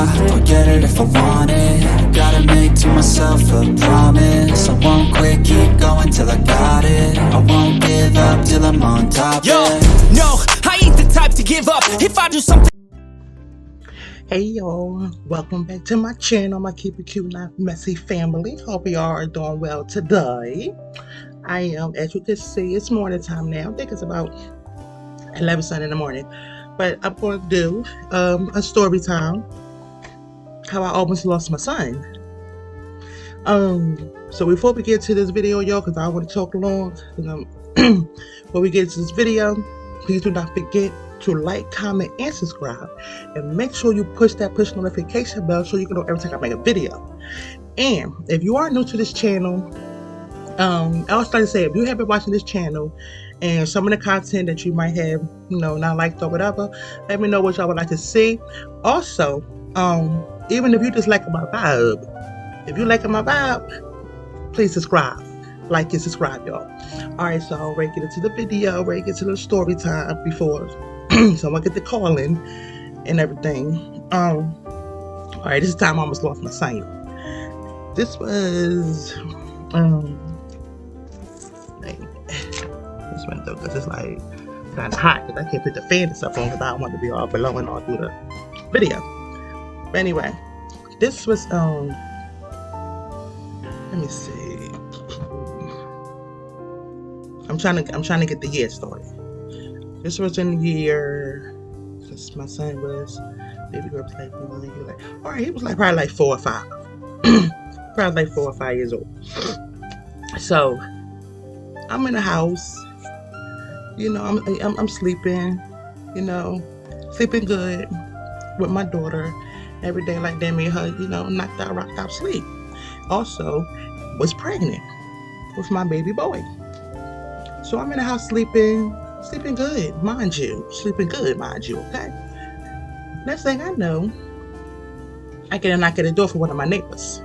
I'll get it if I want it. Gotta make to myself a promise. I won't quit, keep going till I got it. I won't give up till I'm on top. Yo, no, I ain't the type to give up. If I do something. Hey y'all, welcome back to my channel, my Keep It Cute Not Messy family. Hope you all are doing well today. I am, as you can see, it's morning time now. I think it's about 11 something in the morning. But I'm going to do a story time, how I almost lost my son. So before we get to this video, y'all, because I don't want to talk long, before we get to this video, please do not forget to like, comment, and subscribe, and make sure you push that push notification bell so you can know every time I make a video. And if you are new to this channel, I was trying to say, if you have been watching this channel and some of the content that you might have, not liked or whatever, let me know what y'all would like to see. Also, even if you just like my vibe, if you like my vibe, please subscribe. Like and subscribe, y'all. Alright, so I'm ready to get into the video, ready to get to the story time before someone get the calling and everything. Alright, this time I almost lost my son. This was this window because it's like kind of hot because I can't put the fan and stuff on because I don't want to be all blowing all through the video. But anyway, this was let me see. I'm trying to get the year started. This was in the year, because my son was, baby girl was like 1, he was like, alright, he was like probably like 4 or 5. Probably like 4 or 5 years old. So I'm in the house, I'm sleeping, sleeping good with my daughter every day like that. Me and her, knocked out, rocked out sleep. Also, was pregnant with my baby boy. So I'm in the house sleeping good, mind you. Okay? Next thing I know, I get a knock at the door from one of my neighbors.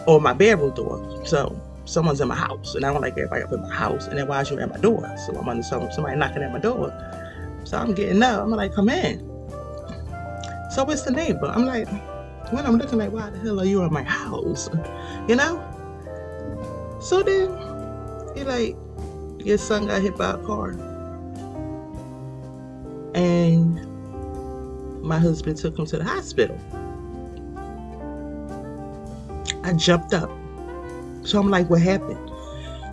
Or my bedroom door. So someone's in my house. And I don't like everybody up in my house. And then why is you at my door? So I'm under somebody knocking at my door. So I'm getting up. I'm like, come in. So it's the neighbor. I'm like, when I'm looking like, why the hell are you in my house? So then, he like, your son got hit by a car. And my husband took him to the hospital. I jumped up. So I'm like, what happened?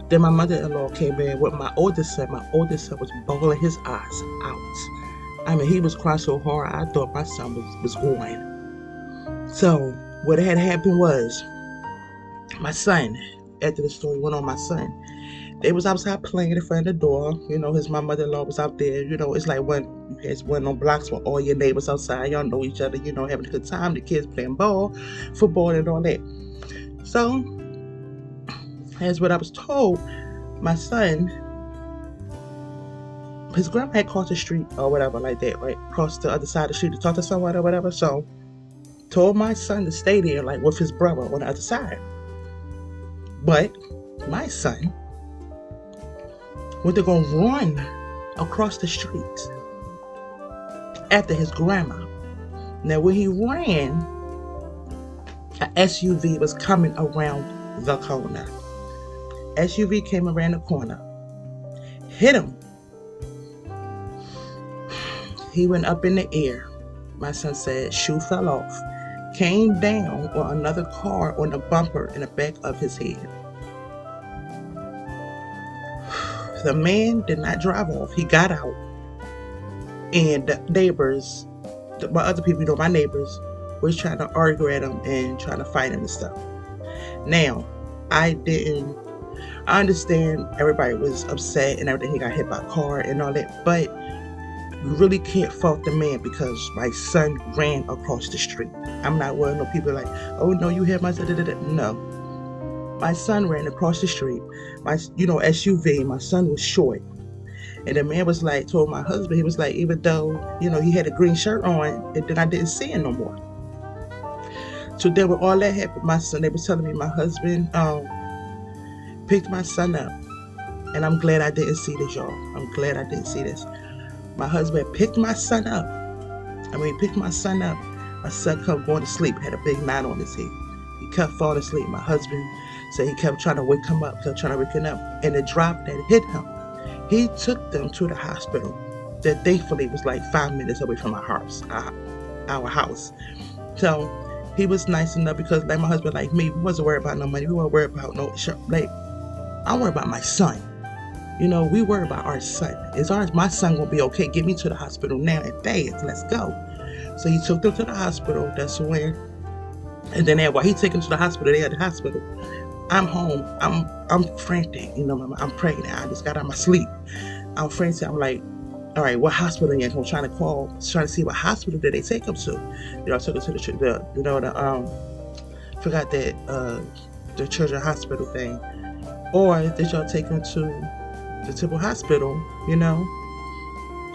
Then my mother-in-law came in with my oldest son. My oldest son was bawling his eyes out. I mean, he was crying so hard, I thought my son was going. So what had happened was, my son, after the story went on, my son, they was outside playing in front of the door. My mother-in-law was out there. It's like it's one on blocks with all your neighbors outside. Y'all know each other, having a good time. The kids playing ball, football, and all that. So, as what I was told, my son, his grandma had crossed the street or whatever like that, right? Crossed the other side of the street to talk to someone or whatever. So, told my son to stay there, like with his brother on the other side. But my son went to go run across the street after his grandma. Now, when he ran, an SUV was coming around the corner. SUV came around the corner, hit him. He went up in the air. My son said, shoe fell off, came down on another car on the bumper in the back of his head. The man did not drive off. He got out. And the neighbors, my other people, my neighbors, was trying to argue at him and trying to fight him and stuff. Now, I understand everybody was upset and everything. He got hit by a car and all that. But you really can't fault the man because my son ran across the street. I'm not one of those people like, oh no, you hit my son. No. My son ran across the street. My, SUV, my son was short. And the man was like, told my husband, he was like, even though, he had a green shirt on, and then I didn't see him no more. So then when all that happened, my son, they were telling me my husband picked my son up. And I'm glad I didn't see this, y'all. I'm glad I didn't see this. My husband picked my son up. Picked my son up, My son kept going to sleep, had a big knot on his head. He kept falling asleep. My husband said he kept trying to wake him up, and the drop that hit him, he took them to the hospital. That thankfully was like 5 minutes away from our house. So he was nice enough because, like my husband, like me, we wasn't worried about no money. We weren't worried about no like. I'm worried about my son. We worry about our son. My son gonna be okay? Get me to the hospital now and fast. Let's go. So he took them to the hospital. That's when, and then while he took them to the hospital, they at the hospital. I'm home. I'm frantic. I'm pregnant. I just got out of my sleep. I'm frantic. I'm like, all right, what hospital yet? I'm trying to see what hospital did they take him to. I took him to forgot that the children's hospital thing, or did y'all take him to the Temple Hospital?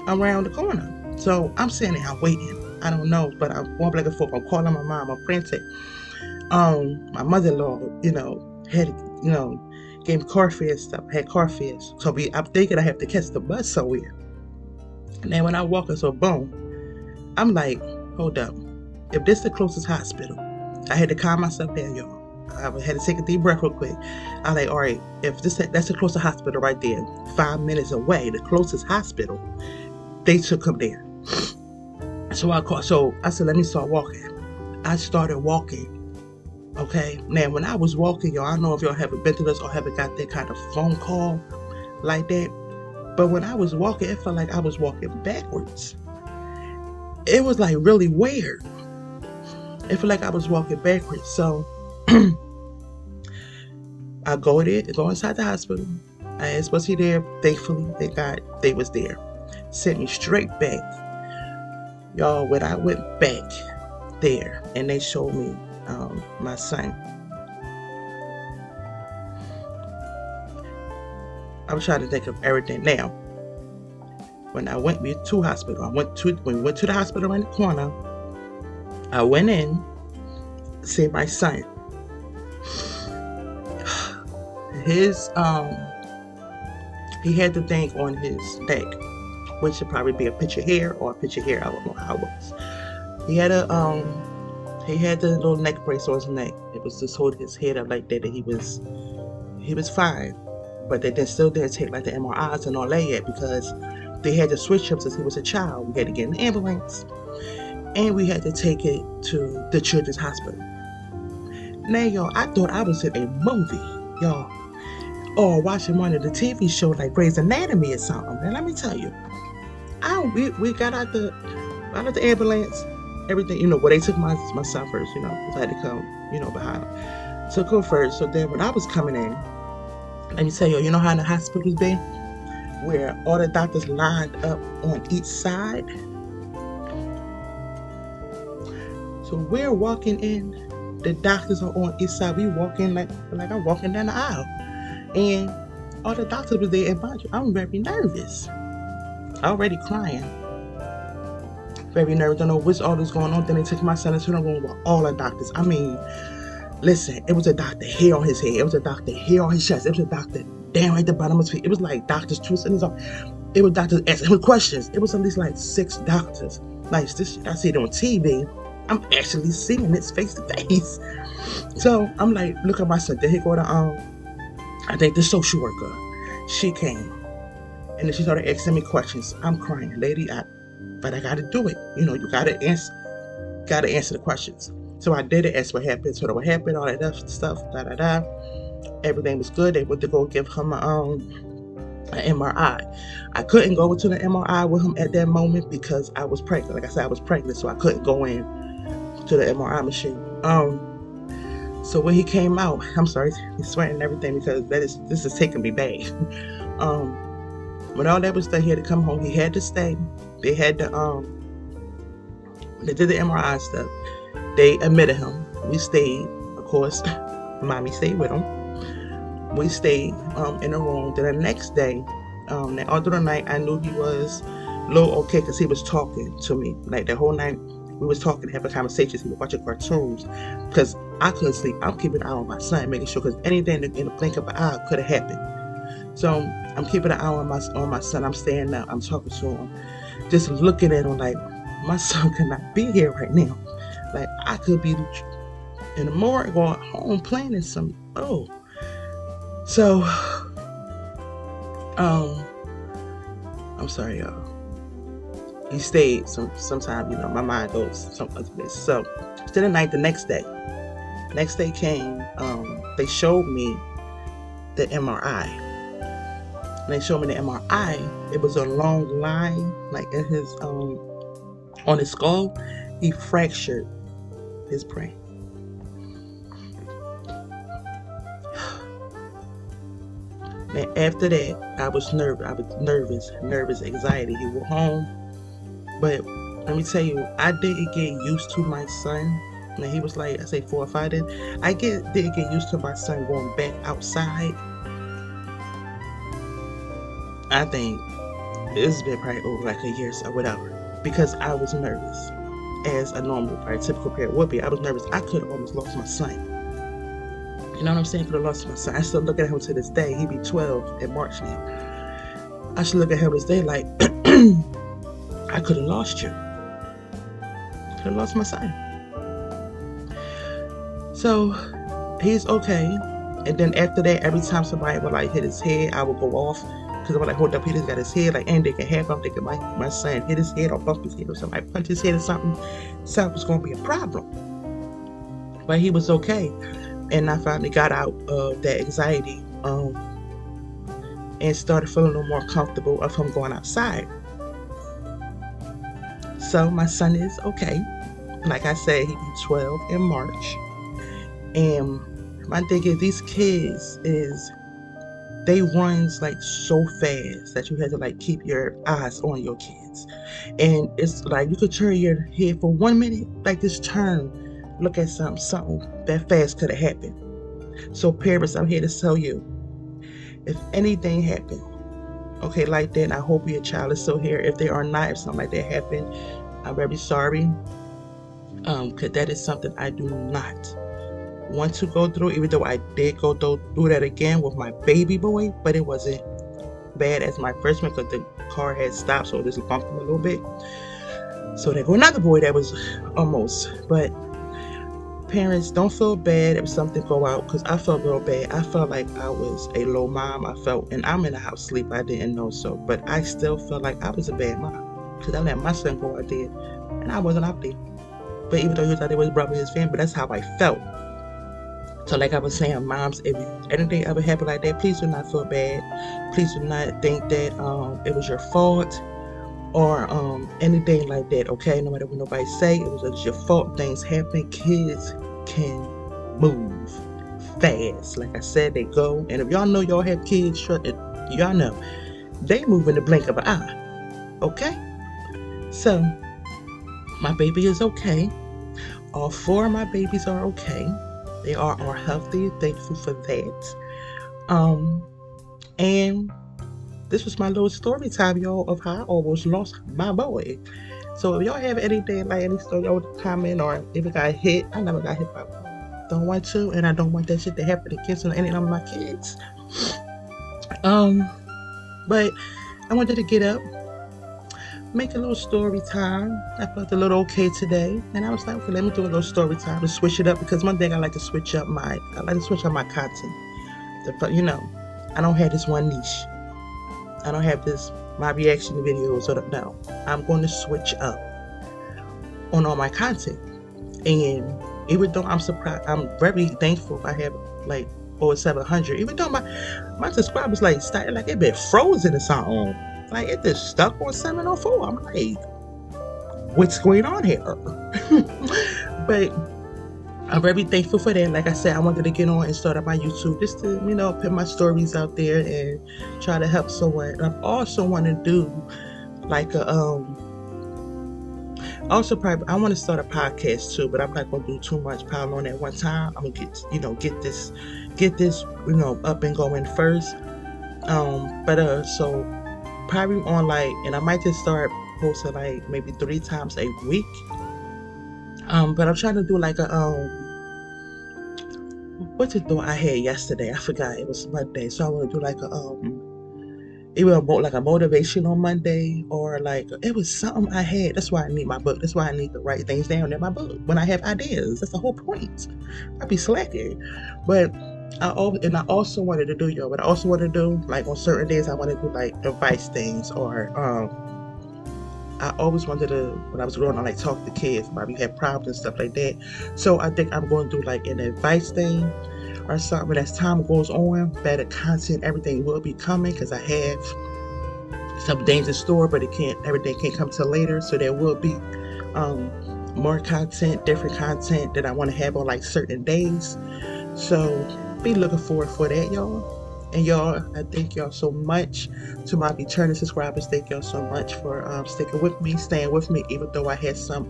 Around the corner. So I'm sitting there, I'm waiting. I don't know, but I'm going back and forth. I'm calling my mom. I'm frantic. My mother-in-law, had gave me car fare stuff. Had car fares. So I'm thinking I have to catch the bus somewhere. And then when I walk in, so boom, I'm like, hold up. If this is the closest hospital, I had to calm myself down, y'all. I had to take a deep breath real quick. I'm like, all right, if that's the closest hospital right there, 5 minutes away, the closest hospital, they took him there. So I said, let me start walking. I started walking. Okay. Now, when I was walking, y'all, I don't know if y'all haven't been through this or haven't got that kind of phone call like that. But when I was walking, it felt like I was walking backwards. It was like really weird. It felt like I was walking backwards. So I go inside the hospital. I asked, was he there? Thankfully, thank God they was there. Sent me straight back. Y'all, when I went back there and they showed me my son, I'm trying to think of everything now. When I went to hospital, when we went to the hospital in the corner, I went in, see my son. He had the thing on his neck, which should probably be a picture hair or a picture hair. I don't know how it was. He had the little neck brace on his neck. It was just holding his head up like that, and he was fine. But they still didn't take like the MRIs and all that yet because they had to switch him since he was a child. We had to get an ambulance, and we had to take it to the children's hospital. Now, y'all, I thought I was in a movie, y'all, or watching one of the TV shows like Grey's Anatomy or something. And let me tell you, we got out the ambulance, everything, where they took my son first, because I had to come, behind him. Took him first. So then when I was coming in, let me tell you, you know how in the hospitals be, where all the doctors lined up on each side? So we're walking in, the doctors are on each side. We walk in like I'm walking down the aisle. And all the doctors were there, and mind you, I'm very nervous. Already crying. Very nervous. Don't know what's all this going on. Then they took my son into the room with all the doctors. I mean, listen, it was a doctor hair on his head. It was a doctor hair on his chest. It was a doctor down right at the bottom of his feet. It was like doctors twisting his arm. It was doctors asking him questions. It was at least like 6 doctors. Like this shit I see it on TV. I'm actually seeing it face to face. So I'm like, look at my son. Then he go to I think the social worker. She came. And then she started asking me questions. I'm crying, lady, but I gotta do it. You gotta answer the questions. So I did it, asked what happened, told her what happened, all that stuff, Everything was good. They went to go give him an MRI. I couldn't go into the MRI with him at that moment because I was pregnant. Like I said, I was pregnant, so I couldn't go in to the MRI machine. So when he came out, I'm sorry, he's sweating and everything because this is taking me back. When all that was done, he had to come home. He had to stay. They had to they did the MRI stuff. They admitted him. We stayed, of course. Mommy stayed with him. We stayed in the room. Then the next day, all through the night, I knew he was a little okay because he was talking to me. Like the whole night, we was talking, having conversations. He was watching cartoons because I couldn't sleep. I'm keeping an eye on my son, making sure because anything in the blink of an eye could have happened. So I'm keeping an eye on my son. I'm staying up. I'm talking to him, just looking at him like my son could not be here right now. Like I could be in the morning going home planning some. So I'm sorry, y'all. He stayed. Sometimes my mind goes some other place. So still the night. The next day came. They showed me the MRI. And they showed me the MRI. It was a long line, like in his on his skull. He fractured his brain. And after that, I was nervous, anxiety. He went home, but let me tell you, I didn't get used to my son. And he was like, I say 4 or 5 days. I didn't get used to my son going back outside. I think it's been probably over like a year or whatever, because I was nervous, as a normal, probably typical parent would be. I was nervous. I could have almost lost my son. You know what I'm saying? Could have lost my son. I still look at him to this day. He be 12 in March now. I should look at him this day like, I could have lost you. Could have lost my son. So he's okay. And then after that, every time somebody would like hit his head, I would go off. Because I was like, hold up, he just got his head. Like anything can happen. I'm thinking my son hit his head or bump his head or something. Like punch his head or something. Something was going to be a problem. But he was okay. And I finally got out of that anxiety and started feeling a little more comfortable of him going outside. So my son is okay. Like I said, he be 12 in March. And my thing is, these kids they runs like so fast that you have to like keep your eyes on your kids. And it's like you could turn your head for 1 minute, like just turn, look at something that fast could have happened. So parents, I'm here to tell you, if anything happened, okay, like that, and I hope your child is still here. If they are not, if something like that happened, I'm very sorry. Because that is something I do not want to go through, even though I did go through that again with my baby boy, but it wasn't bad as my first one because the car had stopped, so it just bumped him a little bit. So there go another boy that was almost. But parents, don't feel bad if something go out, because I felt real bad. I felt like I was a low mom. And I'm in the house sleep. I didn't know so, but I still felt like I was a bad mom because I let my son go out there and I wasn't out there. But even though he was out there with his brother and his family, but that's how I felt. So like I was saying, moms, if anything ever happened like that, please do not feel bad. Please do not think that it was your fault or anything like that, okay? No matter what nobody say, it was just your fault. Things happen. Kids can move fast. Like I said, they go. And if y'all know y'all have kids, y'all know they move in the blink of an eye, okay? So my baby is okay. All 4 of my babies are okay. They are healthy. Thankful for that. And this was my little story time, y'all, of how I almost lost my boy. So if y'all have anything, like any story, y'all comment, or if it got hit, I never got hit by one. Don't want to, and I don't want that shit to happen to kids or any of my kids. But I wanted to get up, make a little story time. I felt a little okay today, and I was like, okay, let me do a little story time to switch it up, because one thing I like to switch up my content. I don't have this one niche. I don't have my reaction videos. No, I'm going to switch up on all my content. And even though I'm surprised, I'm very thankful I have like over 700. Even though my subscribers like started like it been frozen or something. Like it just stuck on 704. I'm like, what's going on here? But I'm very thankful for that. Like I said, I wanted to get on and start up my YouTube just to, put my stories out there and try to help someone. And I also want to do like I want to start a podcast too, but I'm not going to do too much piling on at one time. I'm going to get this up and going first. So probably on and I might just start posting like maybe 3 times a week. But I'm trying to do like what's it though I had yesterday? I forgot, it was Monday. So I want to do like either like a motivational Monday or like it was something I had. That's why I need my book. That's why I need to write things down in my book when I have ideas. That's the whole point. I be slacking, but I also wanted to do, what I also want to do, like on certain days I want to do like advice things, or I always wanted to, when I was growing up, like talk to kids about you have problems and stuff like that. So I think I'm going to do like an advice thing or something. But as time goes on, better content, everything will be coming, because I have some things in store, but everything can't come till later. So there will be more content, different content that I want to have on like certain days. So be looking forward for that, y'all. And y'all, I thank y'all so much. To my returning subscribers, thank y'all so much for sticking with me, staying with me, even though I had some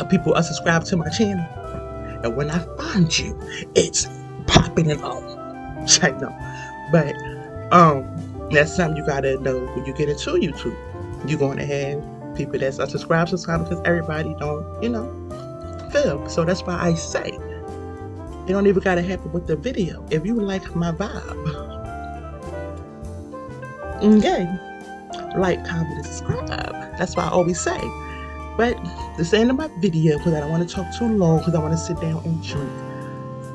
people unsubscribe to my channel. And when I find you, it's popping and all. I know. But that's something you gotta know when you get into YouTube. You're gonna have people that's unsubscribed sometimes, because everybody don't, feel. So that's why I say it don't even gotta happen with the video. If you like my vibe, okay, like, comment, and subscribe. That's why I always say. But this is the end of my video, because I don't want to talk too long, because I want to sit down and drink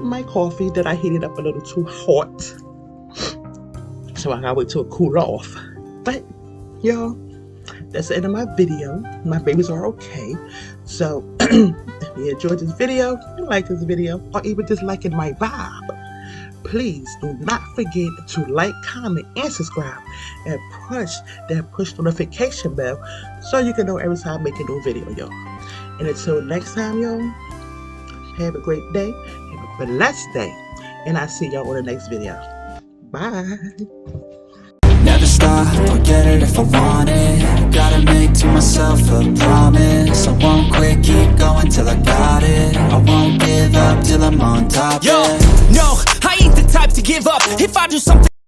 my coffee that I heated up a little too hot. So I gotta wait till it cool off. But y'all, that's the end of my video. My babies are okay. So if you enjoyed this video, you like this video, or even just liking my vibe, please do not forget to like, comment, and subscribe, and push that push notification bell so you can know every time I make a new video, y'all. And until next time, y'all, have a great day, have a blessed day, and I'll see y'all on the next video. Bye. Never stop, I'll get it if I want it. Gotta make to myself a promise. I won't quit, keep going till I got it. I won't give up till I'm on top. Yo, no, I ain't the type to give up. If I do something